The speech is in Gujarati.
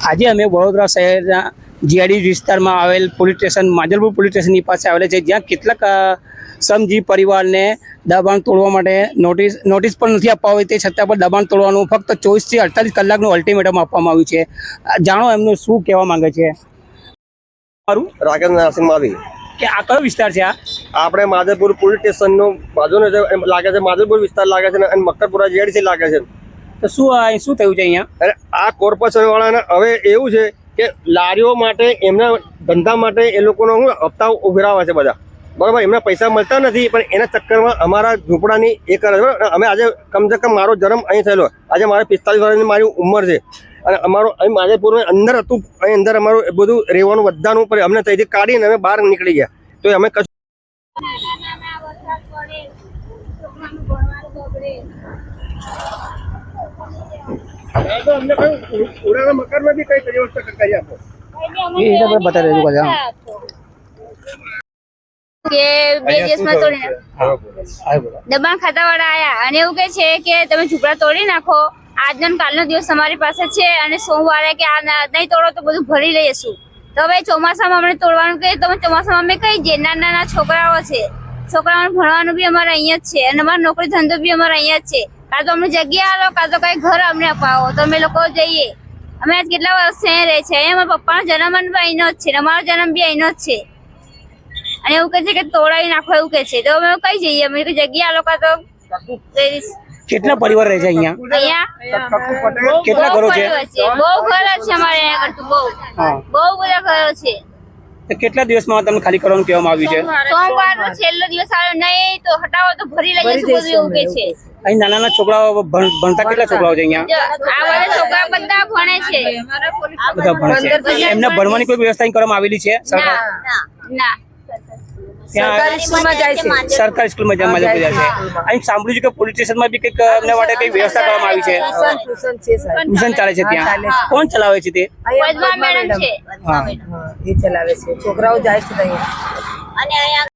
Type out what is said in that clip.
આજે અમે વડોદરા શહેરના જીઆઈડી વિસ્તારમાં આવેલ પોલીસ સ્ટેશન માંજલપુર પોલીસ સ્ટેશનની પાસે આવેલા છે, જ્યાં કેટલાક સમજી પરિવારને દબાણ તોડવા માટે નોટિસ પણ નથી આપવા આવી, તે છતાં પણ દબાણ તોડવાનું ફક્ત 24 થી 48 કલાકનું અલ્ટિમેટમ આપવામાં આવ્યું છે. જાણો એમનું શું કહેવા માંગે છે. મારું રાકેશ નરસિંહ માવી કે આ કયો વિસ્તાર છે? આપણે માધવપુર પોલીસ સ્ટેશનનો બાજુનો લાગે છે, માધવપુર વિસ્તાર લાગે છે અને મક્કરપુરા જીઆઈડીસી લાગે છે. તો શું થયું છે અહીંયા? અને આ કોર્પોરેશન વાળાને હવે એવું છે કે લારીઓ માટે એમના ધંધા માટે એ લોકોનો હપ્તા ઉઘરાવે છે બધા, બરાબર. એમને પૈસા મળતા નથી, પણ એના ચક્કરમાં અમારા ઝૂંપડાની એ કરે છે. અમે આજે કમસે કમ મારો જન્મ અહીં થયેલો, આજે મારે 45 વર્ષની મારી ઉંમર છે અને અમારો અહીં માધવપુરમાં અંદર હતું, અહીં અંદર અમારું બધું રહેવાનું બધાનું, પણ અમને ત્યાંથી કાઢીને અમે બહાર નીકળી ગયા. તો અમે કશું અમને ઉડાના મકાનમાં બી કઈ વ્યવસ્થા કરી આપો બતા દેજો કે 2 દિવસમાં તોડી દબાણ ખાતા વાળા આયા અને એવું કહે છે કે તમે ઝૂંપડા તોડી નાખો, આજનો ને કાલનો દિવસ અમારી પાસે છે અને સોમવારે કે આ નહીં તોડો તો બધું ભરી લઈશું. તો હવે ચોમાસામાં અમને તોડવાનું કહે તો ચોમાસામાં અમે કઈ જે નાના છોકરાઓ છે, છોકરાઓને ભણવાનું બી અમારે અહીંયા જ છે અને અમારો નોકરી ધંધો બી અમારે અહીંયા જ છે. કાં તો અમને જગ્યા આલો, કાં તો કઈ ઘર અમને અપાવો તો અમે લોકો જઈએ. અમે આજ કેટલા વર્ષથી અહીં રહે છે, અહીંયા મારા પપ્પાનો જન્મ બી અહીંનો જ છે, અમારો જન્મ બી અહીંનો જ છે. અને એવું કહે છે કે તોડાવી નાખો, એવું કહે છે. તો અમે કઈ જઈએ, અમે જગ્યા આલો કાં તો. કેટલા પરિવાર રહે છે અહીંયા? કેટલા ઘરો છે? બહુ ઘર છે અમારે અહીંયા કરતું, બહુ બધા ઘરો છે. તો કેટલા દિવસમાં તમને ખાલી કરવાનું કહેવામાં આવ્યું છે? સોમવારનો છેલ્લો દિવસ આવ્યો, નહીં તો હટાવો તો ભરી લઈશું બધું, એવું કહે છે. અહીં નાના છોકરાઓ ભણતા કેટલા છોકરાઓ છે અહીંયા? આ બધા છોકરા બધા ભણે છે, બધા ભણે છે. એમને ભણવાની કોઈ વ્યવસ્થા અહીં કરવામાં આવેલી છે? ના સરકારી સ્કૂલમાં જાય છે. અહીં સાંભળ્યું છે કે પોલીસ સ્ટેશનમાં બી કંઈક એમના માટે કઈ વ્યવસ્થા કરવામાં આવી છે. ટ્યુશન ચાલે છે ત્યાં. કોણ ચલાવે છે તે? મેડમ છે, એ ચલાવે છે. છોકરાઓ જાય છે અને અહીંયા